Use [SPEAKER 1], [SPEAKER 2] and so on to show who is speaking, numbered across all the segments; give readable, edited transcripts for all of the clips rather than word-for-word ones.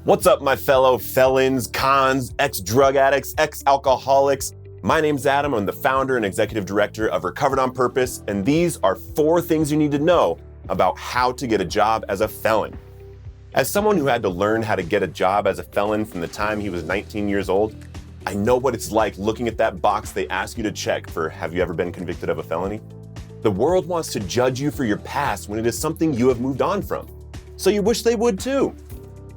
[SPEAKER 1] What's up, my fellow felons, cons, ex-drug addicts, ex-alcoholics? My name's Adam. I'm the founder and executive director of Recovered on Purpose, and these are 4 things you need to know about how to get a job as a felon. As someone who had to learn how to get a job as a felon from the time he was 19 years old, I know what it's like looking at that box they ask you to check for have you ever been convicted of a felony? The world wants to judge you for your past when it is something you have moved on from. So you wish they would too.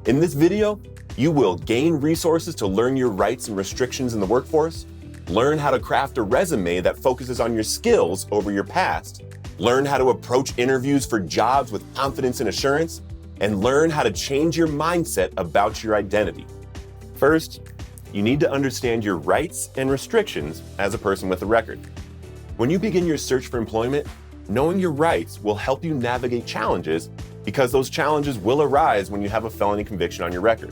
[SPEAKER 1] In this video, you will gain resources to learn your rights and restrictions in the workforce, learn how to craft a resume that focuses on your skills over your past, learn how to approach interviews for jobs with confidence and assurance, and learn how to change your mindset about your identity. First, you need to understand your rights and restrictions as a person with a record. When you begin your search for employment, knowing your rights will help you navigate challenges because those challenges will arise when you have a felony conviction on your record.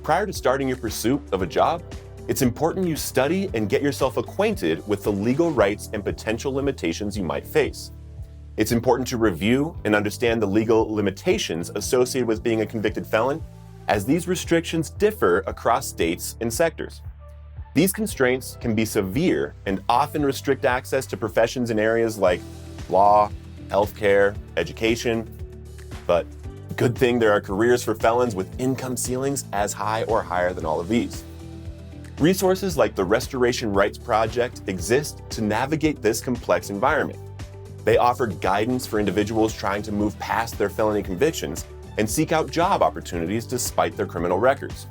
[SPEAKER 1] Prior to starting your pursuit of a job, it's important you study and get yourself acquainted with the legal rights and potential limitations you might face. It's important to review and understand the legal limitations associated with being a convicted felon, as these restrictions differ across states and sectors. These constraints can be severe and often restrict access to professions in areas like law, healthcare, education. But good thing there are careers for felons with income ceilings as high or higher than all of these. Resources like the Restoration Rights Project exist to navigate this complex environment. They offer guidance for individuals trying to move past their felony convictions and seek out job opportunities despite their criminal records.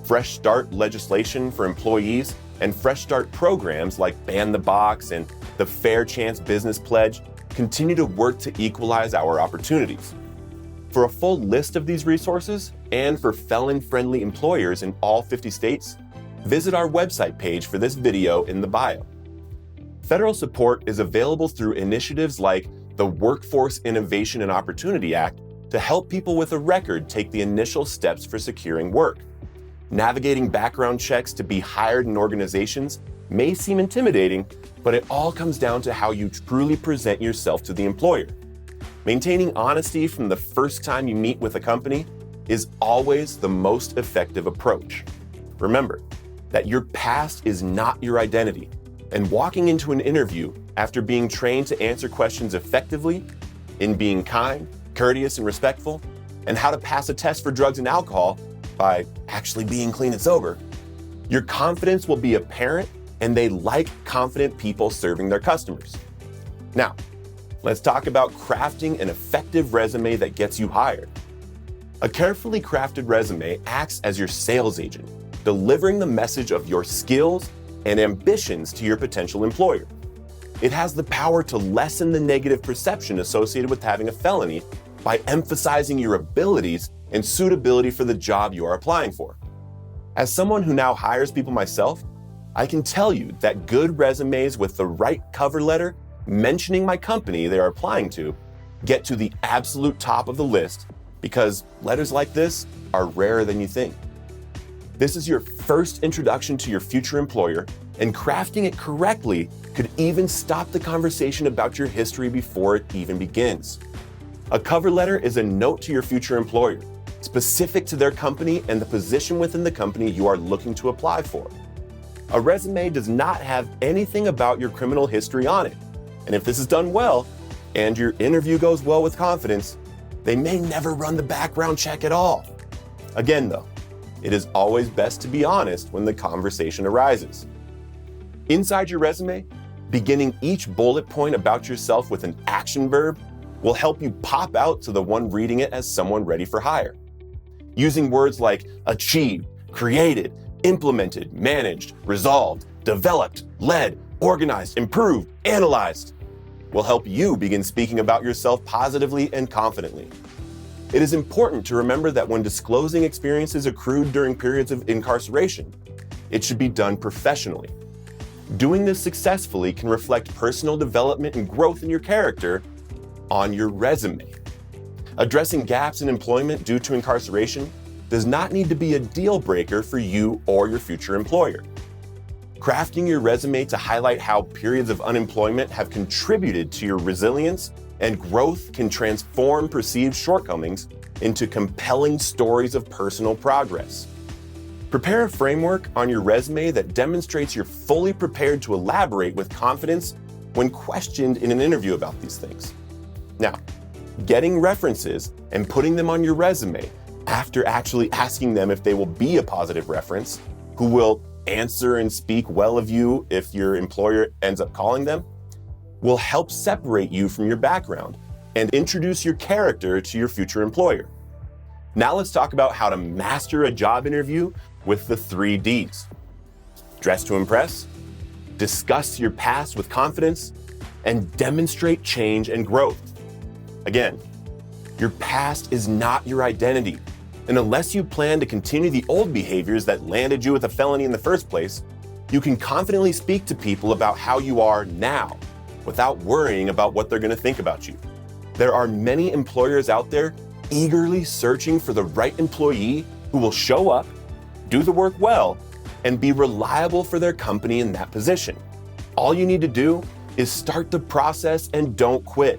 [SPEAKER 1] Fresh Start legislation for employees and Fresh Start programs like Ban the Box and the Fair Chance Business Pledge continue to work to equalize our opportunities. For a full list of these resources and for felon-friendly employers in all 50 states, visit our website page for this video in the bio. Federal support is available through initiatives like the Workforce Innovation and Opportunity Act to help people with a record take the initial steps for securing work. Navigating background checks to be hired in organizations may seem intimidating, but it all comes down to how you truly present yourself to the employer. Maintaining honesty from the first time you meet with a company is always the most effective approach. Remember that your past is not your identity, and walking into an interview after being trained to answer questions effectively, in being kind, courteous, and respectful, and how to pass a test for drugs and alcohol by actually being clean and sober, your confidence will be apparent, and they like confident people serving their customers. Now, let's talk about crafting an effective resume that gets you hired. A carefully crafted resume acts as your sales agent, delivering the message of your skills and ambitions to your potential employer. It has the power to lessen the negative perception associated with having a felony by emphasizing your abilities and suitability for the job you are applying for. As someone who now hires people myself, I can tell you that good resumes with the right cover letter mentioning my company they are applying to get to the absolute top of the list because letters like this are rarer than you think. This is your first introduction to your future employer, and crafting it correctly could even stop the conversation about your history before it even begins. A cover letter is a note to your future employer, specific to their company and the position within the company you are looking to apply for. A resume does not have anything about your criminal history on it. And if this is done well, and your interview goes well with confidence, they may never run the background check at all. Again though, it is always best to be honest when the conversation arises. Inside your resume, beginning each bullet point about yourself with an action verb will help you pop out to the one reading it as someone ready for hire. Using words like achieved, created, implemented, managed, resolved, developed, led, organized, improved, analyzed will help you begin speaking about yourself positively and confidently. It is important to remember that when disclosing experiences accrued during periods of incarceration, it should be done professionally. Doing this successfully can reflect personal development and growth in your character on your resume. Addressing gaps in employment due to incarceration does not need to be a deal breaker for you or your future employer. Crafting your resume to highlight how periods of unemployment have contributed to your resilience and growth can transform perceived shortcomings into compelling stories of personal progress. Prepare a framework on your resume that demonstrates you're fully prepared to elaborate with confidence when questioned in an interview about these things. Now, getting references and putting them on your resume after actually asking them if they will be a positive reference, who will answer and speak well of you if your employer ends up calling them, will help separate you from your background and introduce your character to your future employer. Now let's talk about how to master a job interview with the 3 Ds. Dress to impress, discuss your past with confidence, and demonstrate change and growth. Again, your past is not your identity, and unless you plan to continue the old behaviors that landed you with a felony in the first place, you can confidently speak to people about how you are now without worrying about what they're going to think about you. There are many employers out there eagerly searching for the right employee who will show up, do the work well, and be reliable for their company in that position. All you need to do is start the process and don't quit.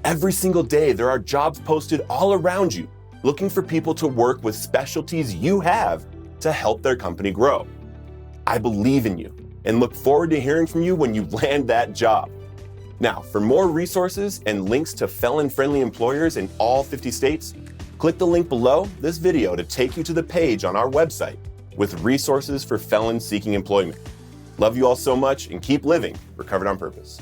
[SPEAKER 1] Every single day, there are jobs posted all around you looking for people to work with specialties you have to help their company grow. I believe in you and look forward to hearing from you when you land that job. Now, for more resources and links to felon-friendly employers in all 50 states, click the link below this video to take you to the page on our website with resources for felons seeking employment. Love you all so much and keep living Recovered on Purpose.